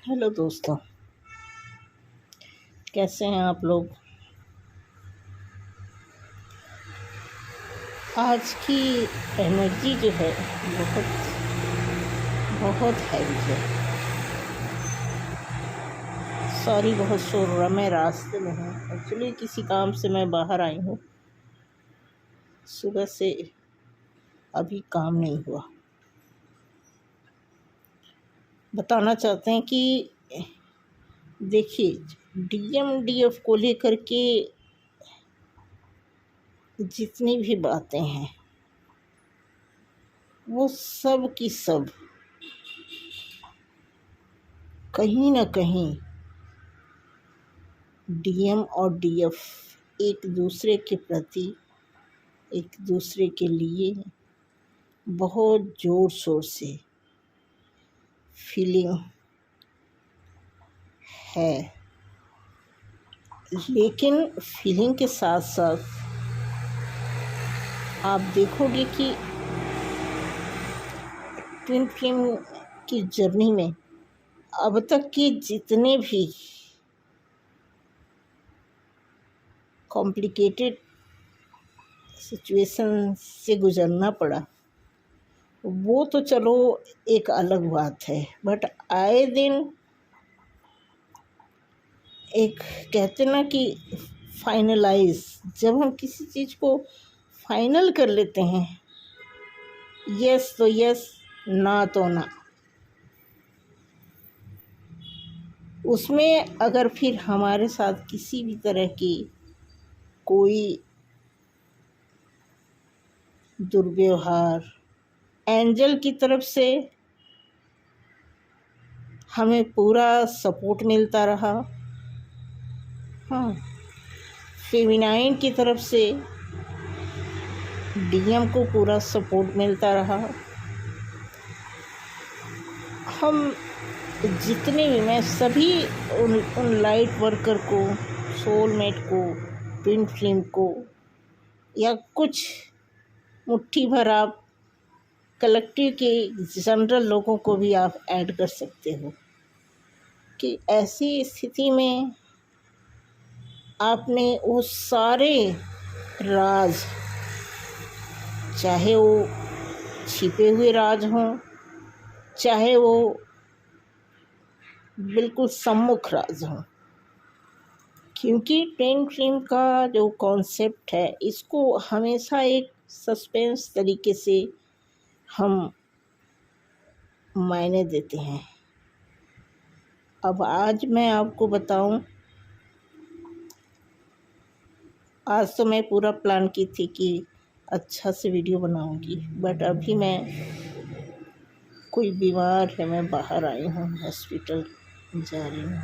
Hello दोस्तों, कैसे हैं आप लोग। आज की एनर्जी जो है बहुत बहुत हैवी है। सॉरी, बहुत शोर हो रहा, मैं रास्ते में हूँ। एक्चुअली किसी काम से मैं बाहर आई हूँ। सुबह से अभी काम नहीं हुआ। बताना चाहते हैं कि देखिए, डीएमडीएफ को लेकर के जितनी भी बातें हैं वो सब की सब कहीं ना कहीं डीएम और डीएफ एक दूसरे के प्रति, एक दूसरे के लिए बहुत ज़ोर शोर से फीलिंग है। लेकिन फीलिंग के साथ साथ आप देखोगे कि ट्विन फ्लेम की जर्नी में अब तक के जितने भी कॉम्प्लिकेटेड सिचुएशन से गुजरना पड़ा वो तो चलो एक अलग बात है, बट आए दिन एक कहते ना कि फाइनलाइज, जब हम किसी चीज़ को फाइनल कर लेते हैं, यस तो यस, ना तो ना, उसमें अगर फिर हमारे साथ किसी भी तरह की कोई दुर्व्यवहार एंजल की तरफ से हमें पूरा सपोर्ट मिलता रहा, हाँ, फेमिनाइन की तरफ से डीएम को पूरा सपोर्ट मिलता रहा, हम जितने भी, मैं सभी उन लाइट वर्कर को, सोलमेट को, ट्विन फ्लेम को, या कुछ मुट्ठी भर आप कलेक्टिव के जनरल लोगों को भी आप ऐड कर सकते हो कि ऐसी स्थिति में आपने वो सारे राज, चाहे वो छिपे हुए राज हों, चाहे वो बिल्कुल सम्मुख राज हों, क्योंकि ट्विन फ्लेम का जो कॉन्सेप्ट है इसको हमेशा एक सस्पेंस तरीके से हम मायने देते हैं। अब आज मैं आपको बताऊं, आज तो मैं पूरा प्लान की थी कि अच्छा से वीडियो बनाऊंगी, बट अभी मैं कोई बीमार है, मैं बाहर आई हूँ, हॉस्पिटल जा रही हूँ।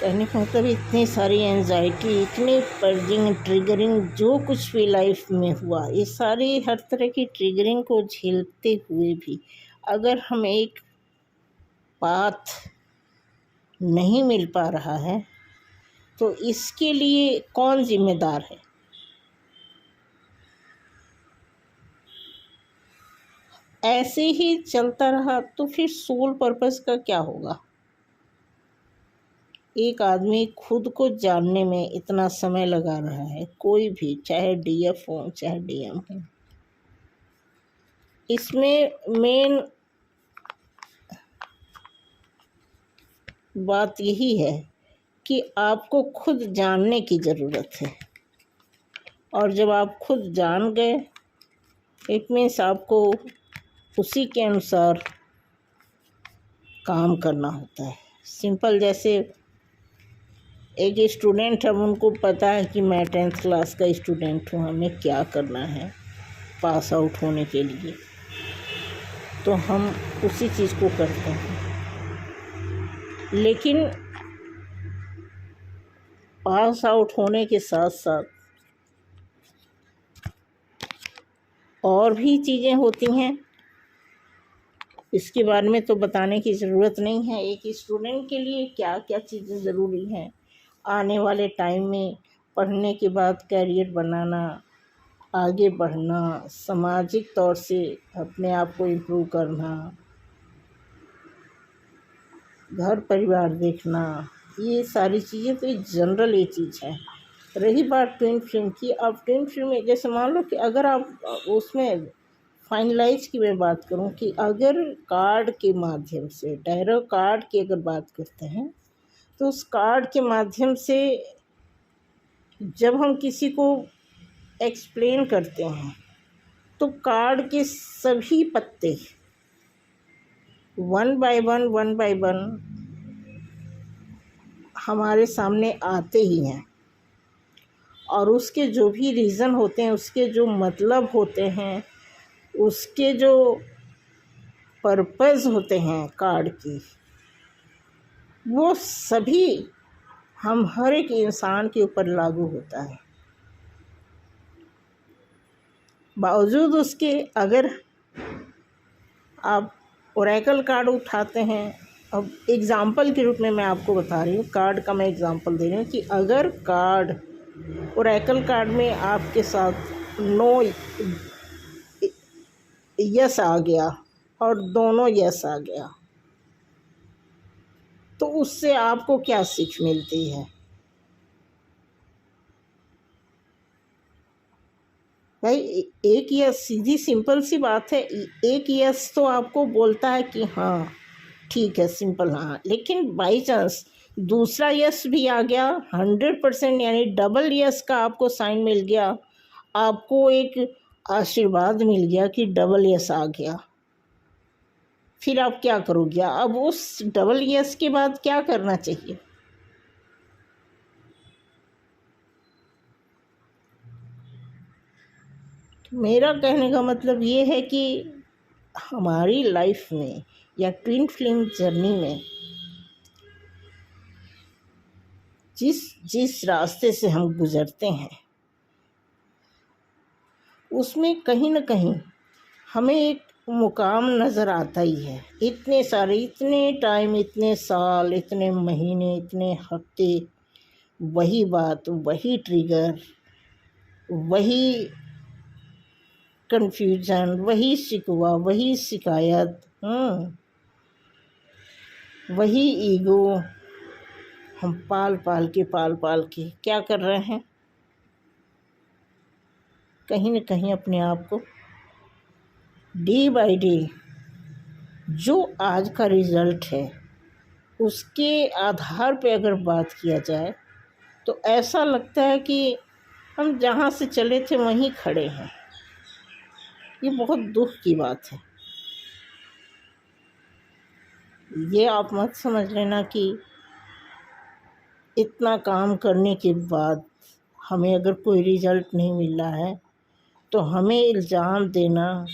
कहने का मतलब इतनी सारी एंजाइटी, इतनी पर्जिंग, ट्रिगरिंग, जो कुछ भी लाइफ में हुआ, ये सारी हर तरह की ट्रिगरिंग को झेलते हुए भी अगर हम एक पाथ नहीं मिल पा रहा है तो इसके लिए कौन जिम्मेदार है। ऐसे ही चलता रहा तो फिर सोल पर्पस का क्या होगा। एक आदमी खुद को जानने में इतना समय लगा रहा है, कोई भी, चाहे डीएफ हो चाहे डीएम हो, इसमें मेन बात यही है कि आपको खुद जानने की ज़रूरत है, और जब आप खुद जान गए इट मीन्स आपको उसी के अनुसार काम करना होता है। सिंपल, जैसे एक स्टूडेंट, अब उनको पता है कि मैं 10th क्लास का स्टूडेंट हूँ, हमें क्या करना है पास आउट होने के लिए, तो हम उसी चीज़ को करते हैं। लेकिन पास आउट होने के साथ साथ और भी चीज़ें होती हैं, इसके बारे में तो बताने की ज़रूरत नहीं है। एक स्टूडेंट के लिए क्या क्या चीज़ें ज़रूरी हैं, आने वाले टाइम में पढ़ने के बाद कैरियर बनाना, आगे बढ़ना, सामाजिक तौर से अपने आप को इम्प्रूव करना, घर परिवार देखना, ये सारी चीज़ें तो जनरल ये चीज़ है। रही बात ट्विन फ्लेम की, अब ट्विन फ्लेम में जैसे मान लो कि अगर आप उसमें फाइनलाइज की मैं बात करूं कि अगर कार्ड के माध्यम से, टैरो कार्ड की अगर बात करते हैं, तो उस कार्ड के माध्यम से जब हम किसी को एक्सप्लेन करते हैं तो कार्ड के सभी पत्ते वन बाय वन हमारे सामने आते ही हैं, और उसके जो भी रीज़न होते हैं, उसके जो मतलब होते हैं, उसके जो पर्पज़ होते हैं कार्ड की, वो सभी हम हर एक इंसान के ऊपर लागू होता है। बावजूद उसके अगर आप ओरेकल कार्ड उठाते हैं, अब एग्ज़ाम्पल के रूप में मैं आपको बता रही हूँ, कार्ड का मैं एग्ज़ाम्पल दे रही हूँ कि अगर कार्ड ओरेकल कार्ड में आपके साथ नो यस आ गया और दोनों यस आ गया, तो उससे आपको क्या सीख मिलती है भाई? एक यस, सीधी सिंपल सी बात है, एक यस तो आपको बोलता है कि हाँ ठीक है, सिंपल हाँ, लेकिन बाई चांस दूसरा यस भी आ गया 100%, यानी डबल यस का आपको साइन मिल गया, आपको एक आशीर्वाद मिल गया कि डबल यस आ गया, फिर आप क्या करोगे? अब उस डबल यस के बाद क्या करना चाहिए? मेरा कहने का मतलब ये है कि हमारी लाइफ में या ट्विन फ्लेम जर्नी में जिस जिस रास्ते से हम गुज़रते हैं, उसमें कहीं न कहीं हमें एक मुकाम नज़र आता ही है। इतने सारे, इतने टाइम, इतने साल, इतने महीने, इतने हफ्ते, वही बात, वही ट्रिगर, वही कन्फ्यूजन, वही शिकवा, वही शिकायत, वही ईगो, हम पाल पाल के क्या कर रहे हैं? कहीं न कहीं अपने आप को डे बाय डे जो आज का रिज़ल्ट है उसके आधार पे अगर बात किया जाए तो ऐसा लगता है कि हम जहाँ से चले थे वहीं खड़े हैं। ये बहुत दुख की बात है। ये आप मत समझ लेना कि इतना काम करने के बाद हमें अगर कोई रिज़ल्ट नहीं मिल रहा है तो हमें इल्ज़ाम देना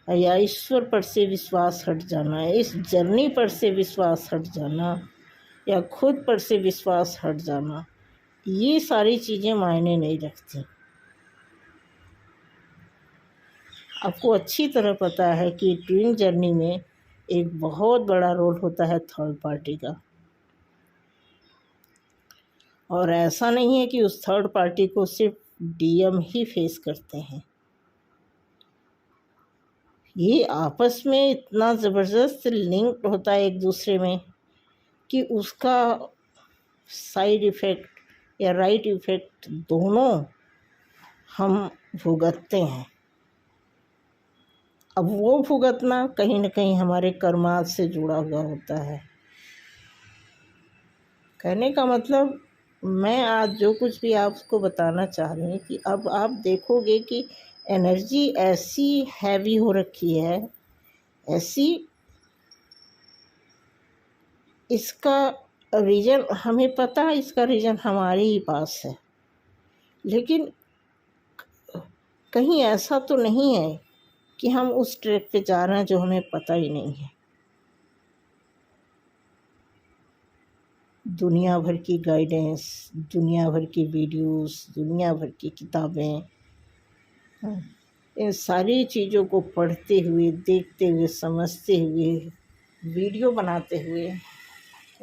या ईश्वर पर से विश्वास हट जाना, इस जर्नी पर से विश्वास हट जाना या खुद पर से विश्वास हट जाना, ये सारी चीज़ें मायने नहीं रखती। आपको अच्छी तरह पता है कि ट्विन जर्नी में एक बहुत बड़ा रोल होता है थर्ड पार्टी का, और ऐसा नहीं है कि उस थर्ड पार्टी को सिर्फ डीएम ही फेस करते हैं। ये आपस में इतना ज़बरदस्त लिंक होता है एक दूसरे में कि उसका साइड इफ़ेक्ट या राइट इफ़ेक्ट दोनों हम भुगतते हैं। अब वो भुगतना कहीं न कहीं हमारे कर्मात से जुड़ा हुआ होता है। कहने का मतलब मैं आज जो कुछ भी आपको बताना चाह रही हूँ कि अब आप देखोगे कि एनर्जी ऐसी हैवी हो रखी है, ऐसी, इसका रीज़न हमें पता है, इसका रीज़न हमारे ही पास है, लेकिन कहीं ऐसा तो नहीं है कि हम उस ट्रैक पे जा रहे हैं जो हमें पता ही नहीं है। दुनिया भर की गाइडेंस, दुनिया भर की वीडियोस, दुनिया भर की किताबें, इन सारी चीज़ों को पढ़ते हुए, देखते हुए, समझते हुए, वीडियो बनाते हुए,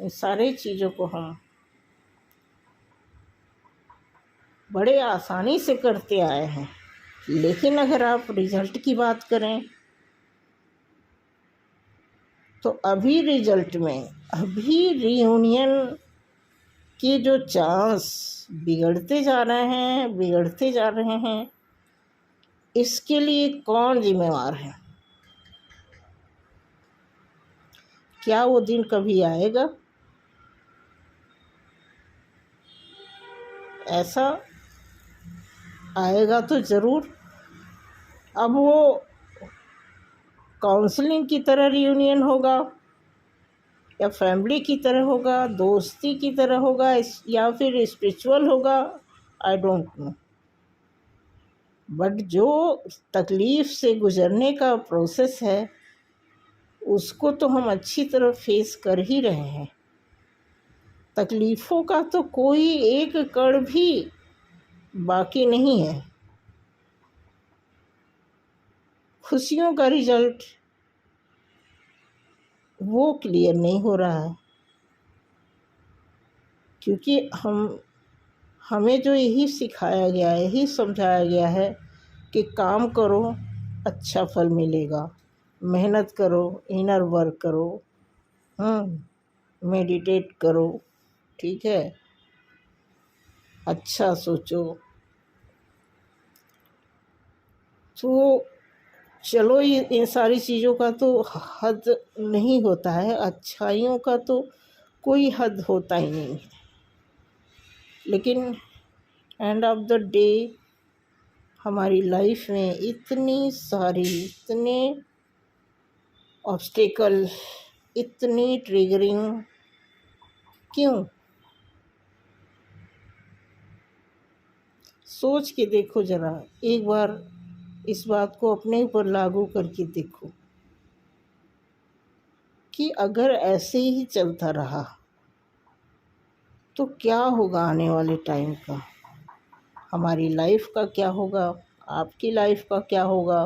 इन सारी चीज़ों को हम बड़े आसानी से करते आए हैं। लेकिन अगर आप रिज़ल्ट की बात करें तो अभी रिज़ल्ट में अभी रियूनियन के जो चांस बिगड़ते जा रहे हैं, बिगड़ते जा रहे हैं, इसके लिए कौन जिम्मेवार है? क्या वो दिन कभी आएगा? ऐसा आएगा तो ज़रूर। अब वो काउंसलिंग की तरह रियूनियन होगा या फैमिली की तरह होगा, दोस्ती की तरह होगा, या फिर स्पिरिचुअल होगा, आई डोंट नो। बट जो तकलीफ़ से गुज़रने का प्रोसेस है उसको तो हम अच्छी तरह फेस कर ही रहे हैं। तकलीफ़ों का तो कोई एक कण भी बाकी नहीं है। खुशियों का रिजल्ट वो क्लियर नहीं हो रहा है, क्योंकि हमें जो यही सिखाया गया है, यही समझाया गया है कि काम करो अच्छा फल मिलेगा, मेहनत करो, इनर वर्क करो, मेडिटेट करो, ठीक है, अच्छा सोचो। तो चलो, ये इन सारी चीज़ों का तो हद नहीं होता है, अच्छाइयों का तो कोई हद होता ही नहीं है। लेकिन एंड ऑफ द डे हमारी लाइफ में इतने ऑब्स्टेकल, इतनी ट्रिगरिंग क्यों? सोच के देखो ज़रा, एक बार इस बात को अपने ऊपर लागू करके देखो कि अगर ऐसे ही चलता रहा तो क्या होगा आने वाले टाइम का? हमारी लाइफ का क्या होगा? आपकी लाइफ का क्या होगा?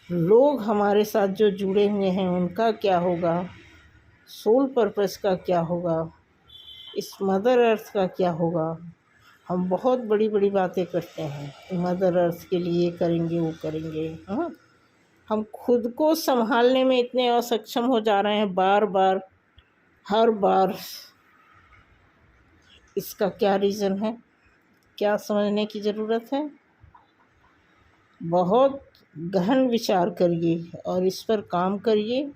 लोग हमारे साथ जो जुड़े हुए हैं उनका क्या होगा? सोल पर्पस का क्या होगा? इस मदर अर्थ का क्या होगा? हम बहुत बड़ी बड़ी बातें करते हैं, मदर अर्थ के लिए करेंगे, वो करेंगे, हाँ। हम खुद को संभालने में इतने असक्षम हो जा रहे हैं बार बार, हर बार। इसका क्या रीज़न है? क्या समझने की ज़रूरत है? बहुत गहन विचार करिए और इस पर काम करिए,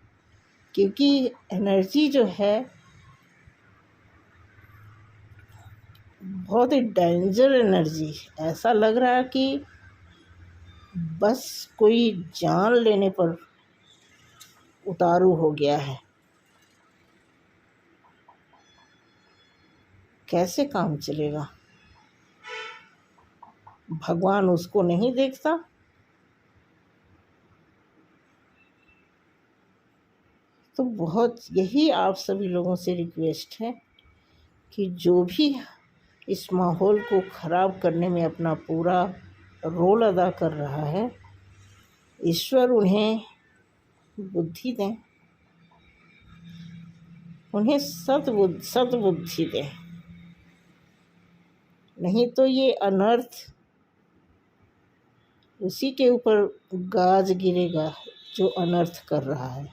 क्योंकि एनर्जी जो है बहुत ही डेंजर एनर्जी। ऐसा लग रहा है कि बस कोई जान लेने पर उतारू हो गया है। कैसे काम चलेगा? भगवान उसको नहीं देखता? तो बहुत यही आप सभी लोगों से रिक्वेस्ट है कि जो भी इस माहौल को ख़राब करने में अपना पूरा रोल अदा कर रहा है, ईश्वर उन्हें बुद्धि दें, उन्हें सद्बुद्धि दें। नहीं तो ये अनर्थ उसी के ऊपर गाज गिरेगा जो अनर्थ कर रहा है।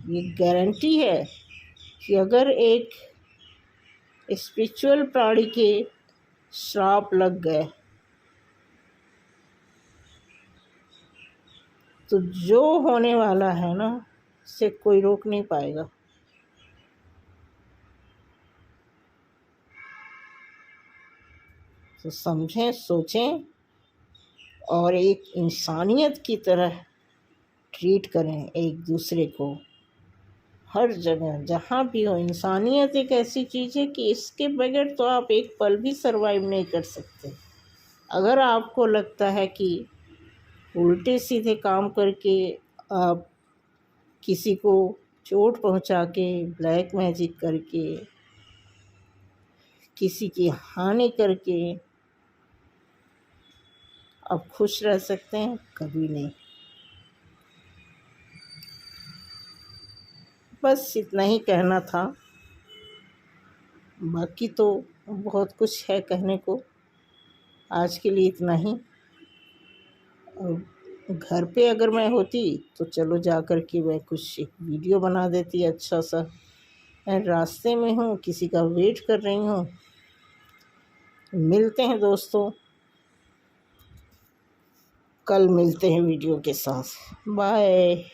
ये गारंटी है कि अगर एक स्पिरिचुअल प्राणी के श्राप लग गए तो जो होने वाला है ना, उसे कोई रोक नहीं पाएगा। तो समझें, सोचें और एक इंसानियत की तरह ट्रीट करें एक दूसरे को। हर जगह जहाँ भी हो, इंसानियत एक ऐसी चीज़ है कि इसके बगैर तो आप एक पल भी सरवाइव नहीं कर सकते। अगर आपको लगता है कि उल्टे सीधे काम करके आप किसी को चोट पहुंचा के, ब्लैक मैजिक करके, किसी की हानि करके आप खुश रह सकते हैं, कभी नहीं। बस इतना ही कहना था, बाकी तो बहुत कुछ है कहने को। आज के लिए इतना ही। और घर पे अगर मैं होती तो चलो जा कर के मैं कुछ एक वीडियो बना देती अच्छा सा। मैं रास्ते में हूँ, किसी का वेट कर रही हूँ। मिलते हैं दोस्तों, कल मिलते हैं वीडियो के साथ। बाय।